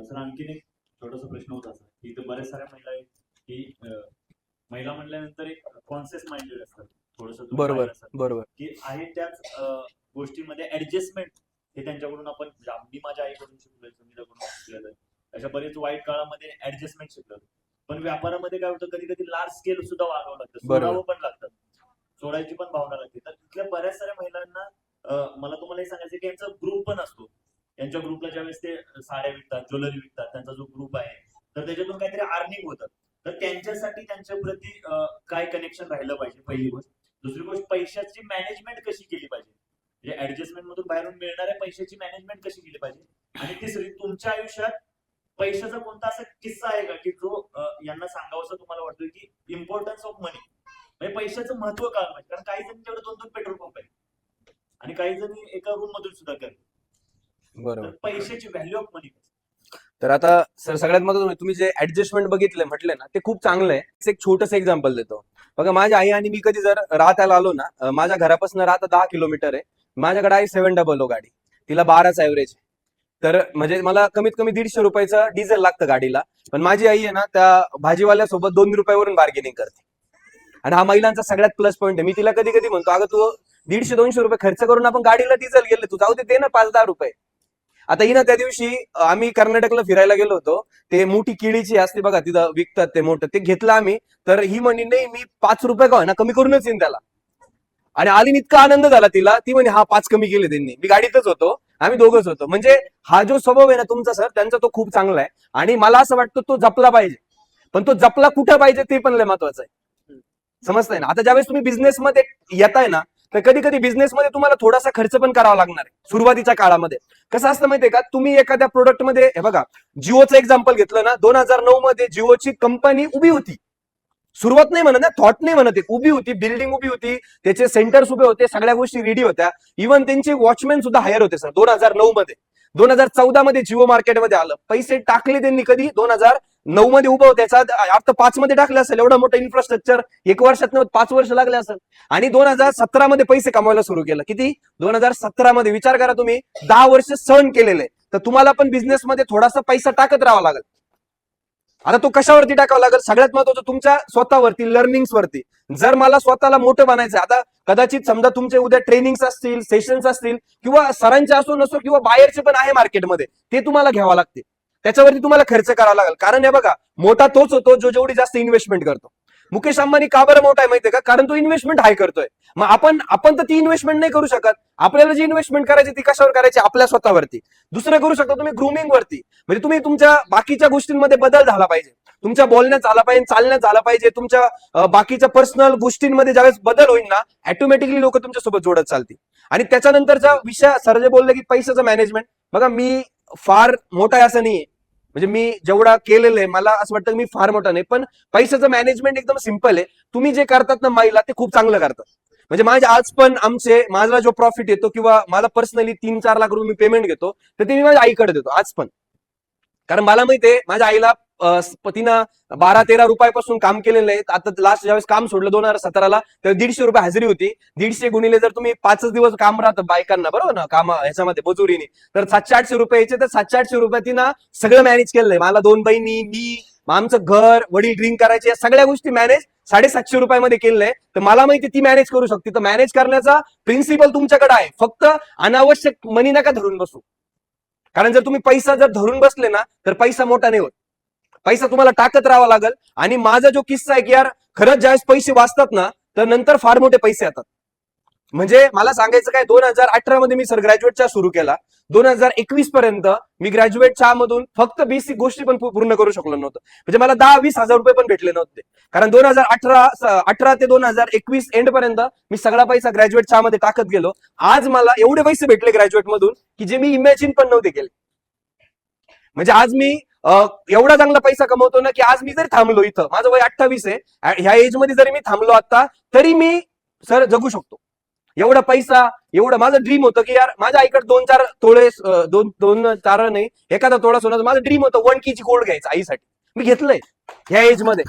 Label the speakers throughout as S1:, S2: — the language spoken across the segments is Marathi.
S1: सर आणखीन एक छोटासा प्रश्न होता सर, की इथे बऱ्याच साऱ्या महिला आहेत की महिला म्हणल्यानंतर एक कॉन्शियस माइंडेड असतात, थोडस
S2: बरोबर बरोबर.
S1: की आहे त्याच गोष्टीमध्ये ऍडजस्टमेंट हे त्यांच्याकडून आपण म्हणजे मी माझ्या आईकडून शिकलोय, तुमच्याकडून शिकलेलं अशा बरेच वाईट काळामध्ये ऍडजस्टमेंट शिकलो. पण व्यापारामध्ये काय होतं, कधी कधी लार्ज स्केल सुद्धा वागावं लागतं, सोडावं पण लागतं, सोडायची पण भावना लागते. तर तिथल्या बऱ्याच साऱ्या महिलांना मला तुम्हाला हे सांगायचं की यांचा ग्रुप पण असतो. यांच्या ग्रुपला ज्यावेळेस ते साड्या विकतात, ज्वेलरी विकतात, त्यांचा जो ग्रुप आहे तर त्याच्यातून काहीतरी अर्निंग होतं. तर त्यांच्यासाठी त्यांच्या प्रती काय कनेक्शन राहिलं पाहिजे, पहिली गोष्ट. दुसरी गोष्ट, पैशाची मॅनेजमेंट कशी केली पाहिजे, म्हणजे ऍडजस्टमेंट मधून बाहेरून मिळणाऱ्या पैशाची मॅनेजमेंट कशी केली पाहिजे. आणि तिसरी, तुमच्या आयुष्यात पैशाचा कोणता असा किस्सा आहे का की जो यांना सांगावं तुम्हाला वाटतं की इम्पॉर्टन्स ऑफ मनी, म्हणजे पैशाचं महत्व काय माहिती. कारण काही जण दोन दोन पेट्रोल पंप आहे आणि काही जण एका रूम मधून सुद्धा करतात. बरोबर, पैशाची व्हॅल्यू ऑफ मनी.
S2: तर आता सर सगळ्यात महत्त्वाचं तुम्ही जे ऍडजस्टमेंट बघितले म्हटले ना, ते खूप चांगलं आहे. एक छोटस एक्झाम्पल देतो बघा. माझ्या आई आणि मी कधी जर राहत्याला आलो ना, माझ्या घरापासून राहता 10 किलोमीटर आहे. माझ्याकडे आहे 700 गाडी, तिला 12च ऍव्हरेज. तर म्हणजे मला कमीत कमी 150 रुपयाचं डिझेल लागतं गाडीला. पण माझी आई आहे ना, त्या भाजीवाल्यासोबत 2 रुपयावरून बार्गेनिंग करते. आणि हा महिलांचा सगळ्यात प्लस पॉईंट आहे. मी तिला कधी कधी म्हणतो, अगं तू 150-200 रुपये खर्च करून आपण गाडीला डिझेल गेले, तू जाऊ दे ना 5-10 रुपये. आता ही ना, त्या दिवशी आम्ही कर्नाटकला फिरायला गेलो होतो. ते मोठी केळीची असते बघा, तिथं विकतात ते मोठं, ते घेतलं आम्ही. तर ही म्हणे नाही, मी 5 रुपये का ना कमी करूनच येईन त्याला. आणि आली इतका आनंद झाला तिला, ती म्हणे हा 5 कमी केले त्यांनी. मी गाडीतच होतो, आम्ही दोघंच होतो. म्हणजे हा जो स्वभाव आहे ना तुमचा सर, त्यांचा तो खूप चांगला आहे. आणि मला असं वाटतं तो जपला पाहिजे. पण तो जपला कुठं पाहिजे ते पण लय महत्वाचं आहे. समजताय ना. आता ज्यावेळेस तुम्ही बिझनेसमध्ये येताय ना, तर कधी कधी बिझनेसमध्ये तुम्हाला थोडासा खर्च पण करावा लागणार आहे सुरुवातीच्या काळामध्ये. कसं असतं माहितीये का, तुम्ही एखाद्या प्रोडक्टमध्ये हे बघा, जिओचं एक्झाम्पल घेतलं ना, 2009 मध्ये जिओची कंपनी उभी होती. सुरुवात नाही म्हणत ना, थॉट नाही म्हणत, उभी होती, बिल्डिंग उभी होती, त्याचे सेंटर्स उभे होते, सगळ्या गोष्टी रेडी होत्या. इव्हन त्यांचे वॉचमॅन सुद्धा हायर होते सर 2009 मध्ये. 2014 मध्ये जिओ मार्केटमध्ये आलं, पैसे टाकले त्यांनी कधी 2009 मध्ये उभं होतं. त्याचा आता 5 मध्ये टाकले असेल, एवढं मोठं इन्फ्रास्ट्रक्चर 1 वर्षात 5 वर्ष लागले असेल. आणि 2017 मध्ये पैसे कमवायला सुरू केलं. किती? 2017 मध्ये. विचार करा तुम्ही, 10 वर्ष सहन केलेले. तर तुम्हाला पण बिझनेसमध्ये थोडासा पैसा टाकत राहावा लागेल. आता तो कशावरती टाकावा लागेल? सगळ्यात महत्वाचं तुमच्या स्वतःवरती, लर्निंग्स वरती. जर मला स्वतःला मोठं बनायचं, आता कदाचित समजा तुमचे उद्या ट्रेनिंग्स असतील, सेशन्स असतील, किंवा सरांचे असो नसो, किंवा बाहेरचे पण आहे मार्केटमध्ये, ते तुम्हाला घ्यावं लागते. त्याच्यावरती तुम्हाला खर्च करावा लागेल. कारण हे बघा, मोठा तोच होतो जो जेवढी जास्त इन्व्हेस्टमेंट करतो. मुकेश अंबानी का बरं मोठा आहे माहितीये का? कारण तो इन्व्हेस्टमेंट हाय करतोय. मग आपण तर ती इन्व्हेस्टमेंट नाही करू शकत. आपल्याला जी इन्व्हेस्टमेंट करायची ती कशावर करायची? आपल्या स्वतःवरती. दुसरं करू शकता तुम्ही ग्रूमिंग वरती. म्हणजे तुम्ही तुमच्या बाकीच्या गोष्टींमध्ये बदल झाला पाहिजे. तुमच्या बोलण्यात झाला पाहिजे, चालण्यात झाला पाहिजे, तुमच्या बाकीच्या पर्सनल गोष्टींमध्ये ज्यावेळेस बदल होईल ना, ऑटोमॅटिकली लोक तुमच्यासोबत जोडत चालतील. आणि त्याच्यानंतरचा विषय सर जे बोलले की पैशाचं मॅनेजमेंट, बघा मी फार मोठा आहे असं नाहीये. म्हणजे मी जेवढा केलेलं आहे, मला असं वाटतं मी फार मोठा नाही, पण पैशाचं मॅनेजमेंट एकदम सिम्पल आहे. तुम्ही जे करतात ना महिला, ते खूप चांगलं करतात. म्हणजे माझे आज पण माझा जो प्रॉफिट येतो, किंवा मला पर्सनली 3-4 लाख रुपये मी पेमेंट घेतो, तर ते मी माझ्या आईकडे देतो आज पण. कारण मला माहितीये माझ्या आईला तिनं 12-13 रुपयापासून काम केलेलं आहे. आता लास्ट ज्यावेळेस काम सोडलं 2017ला, तर 150 रुपये हजेरी होती. 150 गुणिले जर तुम्ही 5 दिवस काम राहतं बायकांना, बरोबर ना, काम ह्याच्यामध्ये मजुरीने, तर 700-800 रुपये यायचे. तर 700-800 रुपये तिनं सगळं मॅनेज केलंय. मला 2 बहिणी, मी, आमचं घर, वडील ड्रिंक करायचे, या सगळ्या गोष्टी मॅनेज 750 रुपयामध्ये केलंय. तर मला माहिती ती मॅनेज करू शकते. तर मॅनेज करण्याचा प्रिन्सिपल तुमच्याकडे आहे. फक्त अनावश्यक मनी नका धरून बसू. कारण जर तुम्ही पैसा जर धरून बसले ना, तर पैसा मोठा नाही होत. पैसा तुम्हाला टाकत राहावा लागेल. आणि माझा जो किस्सा आहे की यार, खरंच ज्यावेळेस पैसे वाचतात ना, तर नंतर फार मोठे पैसे येतात. म्हणजे मला सांगायचं काय, 2018 मध्ये मी सर ग्रॅज्युएटच्या सुरू केला. 2021 पर्यंत मी ग्रॅज्युएटच्या मधून फक्त बेसिक गोष्टी पण पूर्ण करू शकलो नव्हतं. म्हणजे मला 10-20 हजार रुपये पण भेटले नव्हते. कारण 2018 ते 2021 एंड पर्यंत मी सगळा पैसा ग्रॅज्युएटच्या मध्ये टाकत गेलो. आज मला एवढे पैसे भेटले ग्रॅज्युएट मधून की जे मी इमॅजिन पण नव्हते केले. म्हणजे आज मी एवढा चांगला पैसा कमवतो ना, की आज मी जरी थांबलो इथं, माझं वय 28 आहे, ह्या एज मध्ये जरी मी थांबलो आता, तरी मी सर जगू शकतो. एवढा पैसा, एवढं माझं ड्रीम होतं की यार माझ्या आईकडे 2-4 तोळे, 2-4 नाही, एखादा तोडा सोन्याचं माझं ड्रीम होतं 1 kg गोल्ड घ्यायचं आईसाठी. मी घेतलंय ह्या एज मध्ये.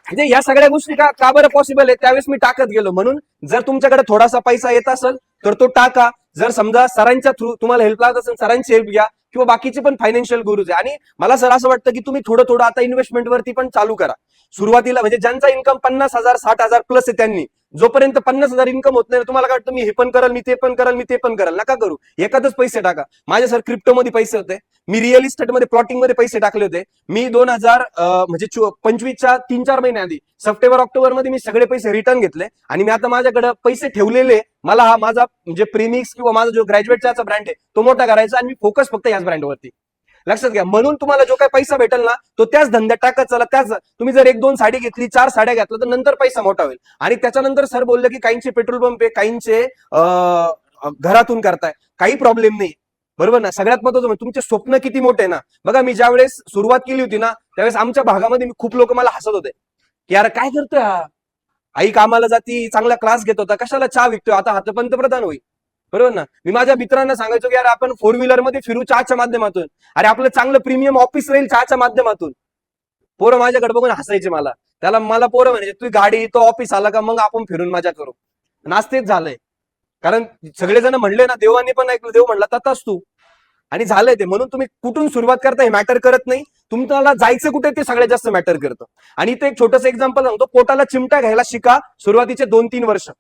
S2: म्हणजे या सगळ्या गोष्टी का बरं पॉसिबल आहे? त्यावेळेस मी टाकत गेलो. म्हणून जर तुमच्याकडे थोडासा पैसा येत असेल तर तो टाका. जर समजा सरांच्या थ्रू तुम्हाला हेल्प लागत असेल, सरांची हेल्प घ्या. किंवा बाकीचे पण फायनान्शियल गुरुज आहे. आणि मला सर असं वाटतं की तुम्ही थोडं थोडं आता इन्व्हेस्टमेंट वरती पण चालू करा सुरुवातीला. म्हणजे ज्यांचा इन्कम 50,000 60,000 प्लस आहे त्यांनी, जोपर्यंत 50,000 इन्कम होत नाही तुम्हाला काय वाटतं मी हे पण करल, मी ते पण करल, मी ते पण करल, नका करू. एखादच पैसे टाका. माझे सर क्रिप्टोमध्ये पैसे होते, मी रिअल इस्टेटमध्ये प्लॉटिंग मध्ये पैसे टाकले होते. मी 2025च्या 3-4 महिने आधी सप्टेंबर ऑक्टोबर मध्ये मी सगळे पैसे रिटर्न घेतले आणि मी आता माझ्याकडे पैसे ठेवलेले. मला हा माझा म्हणजे प्रीमिक्स किंवा माझा जो ग्रॅज्युएटचा ब्रँड आहे तो मोठा करायचा आणि मी फोकस फक्त याच ब्रँडवरती. लक्षात घ्या. म्हणून तुम्हाला जो काही पैसा भेटेल ना तो त्याच धंद्यात टाकत चला. त्याच तुम्ही जर 1-2 साडी घेतली, 4 साड्या घेतल्या तर नंतर पैसा मोठा होईल. आणि त्याच्यानंतर सर बोलले की काहींचे पेट्रोल पंप आहे, काहींचे घरातून करताय, काही प्रॉब्लेम नाही. बरोबर ना. सगळ्यात महत्त्वाचं म्हणजे तुमचे स्वप्न किती मोठे ना. बघा मी ज्यावेळेस सुरुवात केली होती ना त्यावेळेस आमच्या भागामध्ये खूप लोक मला हसत होते की यार काय करतोय हा, आई कामाला जाती, चांगला क्लास घेत होता, कशाला चहा विकतोय, आता हा तर पंतप्रधान होईल. बरोबर ना. मी माझ्या मित्रांना सांगायचो की यार आपण 4 व्हीलर मध्ये फिरू चहाच्या माध्यमातून, अरे आपलं चांगलं प्रीमियम ऑफिस राहील चहाच्या माध्यमातून. पोरं माझ्याकडे बघून हसायचे मला पोरं म्हणजे तू गाडी तो ऑफिस आला का मग आपण फिरून मजा करू. नाचतेच झालंय. कारण सगळेजण म्हणले ना, देवाने पण ऐकलं, देव म्हणला तताच तू. आणि झालंय ते. म्हणून तुम्ही कुठून सुरुवात करता हे मॅटर करत नाही, तुम्हाला जायचं कुठे ते सगळ्यात जास्त मॅटर करतं. आणि इथे एक छोटंसं एक्झाम्पल सांगतो. पोटाला चिमटा घ्यायला शिका सुरुवातीचे 2-3 वर्ष.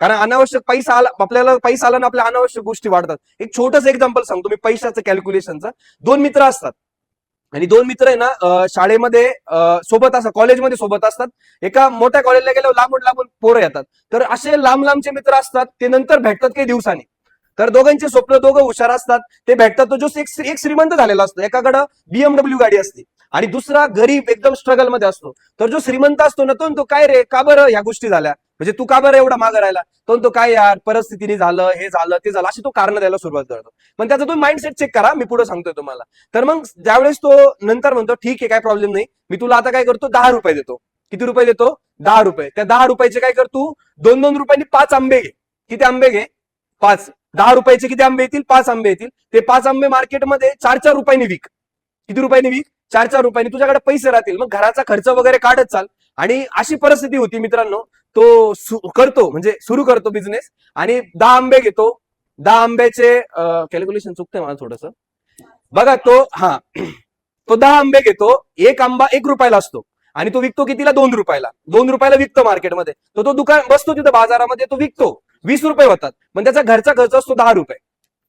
S2: कारण अनावश्यक पैसा आला, आपल्याला पैसा आला ना आपल्या अनावश्यक गोष्टी वाढतात. एक छोटंसं एक्झाम्पल सांगतो मी पैशाचं कॅल्क्युलेशनचं. 2 मित्र असतात आणि 2 मित्र आहे ना शाळेमध्ये सोबत असतात, कॉलेजमध्ये सोबत असतात. एका मोठ्या कॉलेजला गेल्यावर लांबून लांबून पोरं येतात. तर असे लांब लांबचे मित्र असतात ते नंतर भेटतात काही दिवसांनी. तर दोघांचे स्वप्न, दोघं हुशार असतात, ते भेटतात. तो जो एक श्रीमंत झालेला असतो, एकाकडं BMW गाडी असते आणि दुसरा गरीब एकदम स्ट्रगल मध्ये असतो. तर जो श्रीमंत असतो ना तो काय रे का बरं ह्या गोष्टी झाल्या, म्हणजे तू का बरं एवढा मागं राहिला, तो काय यार परिस्थितीने झालं, हे झालं ते झालं, अशी तो कारण द्यायला सुरुवात करतो. पण त्याचा तुम्ही माइंडसेट चेक करा, मी पुढे सांगतोय तुम्हाला. तर मग ज्यावेळेस तो नंतर म्हणतो ठीक आहे काय प्रॉब्लेम नाही, मी तुला आता काय करतो 10 रुपये देतो. किती रुपये देतो? 10 रुपये. त्या 10 रुपयाचे काय करतो, 2-2 रुपयांनी 5 आंबे घे. किती आंबे घे? 5. 10 रुपयाचे किती आंबे येतील? 5 आंबे येतील. ते 5 आंबे मार्केटमध्ये 4-4 रुपयांनी विक. किती रुपयांनी विक? 4-4 रुपयांनी. तुझ्याकडे पैसे राहतील, मग घराचा खर्च वगैरे काढत चाल. आणि अशी परिस्थिती होती मित्रांनो, तो करतो म्हणजे सुरू करतो बिझनेस आणि 10 आंबे घेतो. 10 आंब्याचे कॅल्क्युलेशन चुकतंय मला थोडस. बघा तो तो 10 आंबे घेतो. एक आंबा 1 रुपयाला असतो आणि तो विकतो कितीला? 2 रुपयाला. 2 रुपयाला विकतो मार्केटमध्ये. तो दुकान बसतो तिथं बाजारामध्ये, तो विकतो. 20 रुपये होतात, पण त्याचा घरचा खर्च असतो 10 रुपये.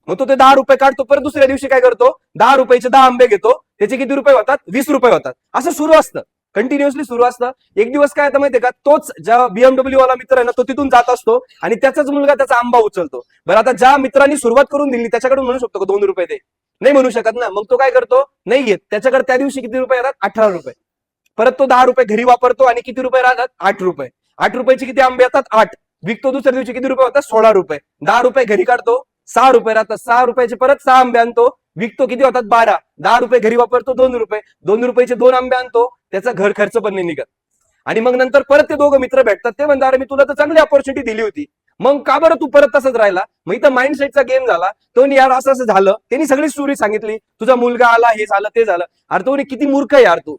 S2: मग तो ते 10 रुपये काढतो. परत दुसऱ्या दिवशी काय करतो, 10 रुपयाचे 10 आंबे घेतो. त्याचे किती रुपये होतात? 20 रुपये होतात. असं सुरू असतं, कंटिन्युअसली सुरू असतं. एक दिवस काय आता माहितीये का, तोच ज्या BMW वाला मित्र आहे ना तो तिथून जात असतो आणि त्याचाच मुलगा त्याचा आंबा उचलतो. बरं आता ज्या मित्रांनी सुरुवात करून दिली त्याच्याकडून म्हणू शकतो का 2 रुपये दे? नाही म्हणू शकत ना. मग तो काय करतो, नाही घेत. त्याच्याकडे त्या दिवशी किती रुपये येतात? 18 रुपये. परत तो 10 रुपये घरी वापरतो आणि किती रुपये राहतात? 8 रुपये. 8 रुपयाचे किती आंबे येतात? 8. विकतो. दुसऱ्या दिवशी किती रुपये होतात? 16 रुपये. 10 रुपये घरी काढतो, 6 रुपये राहतात. 6 रुपयाचे परत 6 आंबे आणतो, विकतो. किती होतात? 12. 10 रुपये घरी वापरतो, 2 रुपये. 2 रुपयाचे 2 आंबे आणतो, त्याचा घर खर्च पण नाही निघत. आणि मग नंतर परत ते दोघं मित्र भेटतात. ते म्हणतात अरे मी तुला तर चांगली ऑपॉर्च्युनिटी दिली होती, मग का बरं तू परत तसंच राहिला? मग इथं माइंडसेटचा गेम झाला. तो यार असं असं झालं, त्यांनी सगळी स्टोरी सांगितली, तुझा मुलगा आला, हे झालं ते झालं. अरे तो किती मूर्ख आहे यार तू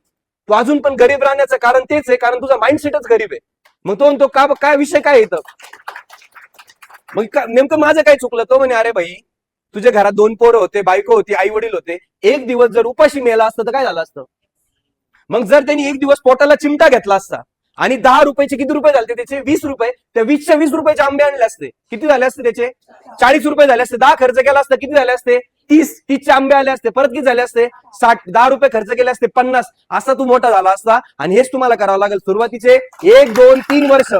S2: अजून पण गरीब राहण्याचं कारण तेच आहे, कारण तुझा माइंडसेटच गरीब आहे. मग तो काय विषय काय येतं, मग नेमकं माझं काय चुकलं? तो म्हणे अरे भाई तुझ्या घरात 2 पोरं होते, बायको होती, आई वडील होते. एक दिवस जर उपाशी मेला असतं तर काय झालं असतं? मग जर त्यांनी एक दिवस पोटाला चिमटा घेतला असता आणि 10 रुपयाचे किती रुपये झाले त्याचे? 20 रुपये. त्या 20च्या 20 रुपयाचे आंबे आणले असते, किती झाले असते त्याचे? 40 रुपये झाले असते. 10 खर्च केला असता किती झाले असते? 30चे आंबे आले असते. परत किती झाले असते? 60. 10 रुपये खर्च केले असते 50. असा तू मोठा झाला असता. आणि हेच तुम्हाला करावं लागेल सुरुवातीचे 1-2-3 वर्ष.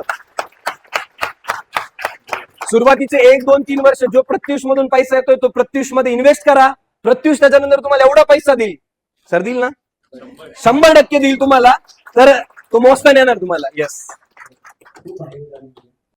S2: सुरुवातीचे 1-2-3 वर्ष जो प्रत्युष मधून पैसा येतोय तो प्रत्युष मध्ये इन्व्हेस्ट करा. प्रत्युष त्याच्यानंतर तुम्हाला एवढा पैसा देईल, सर देईल ना, 100% देईल तुम्हाला. तर तो मोजता येणार तुम्हाला. येस.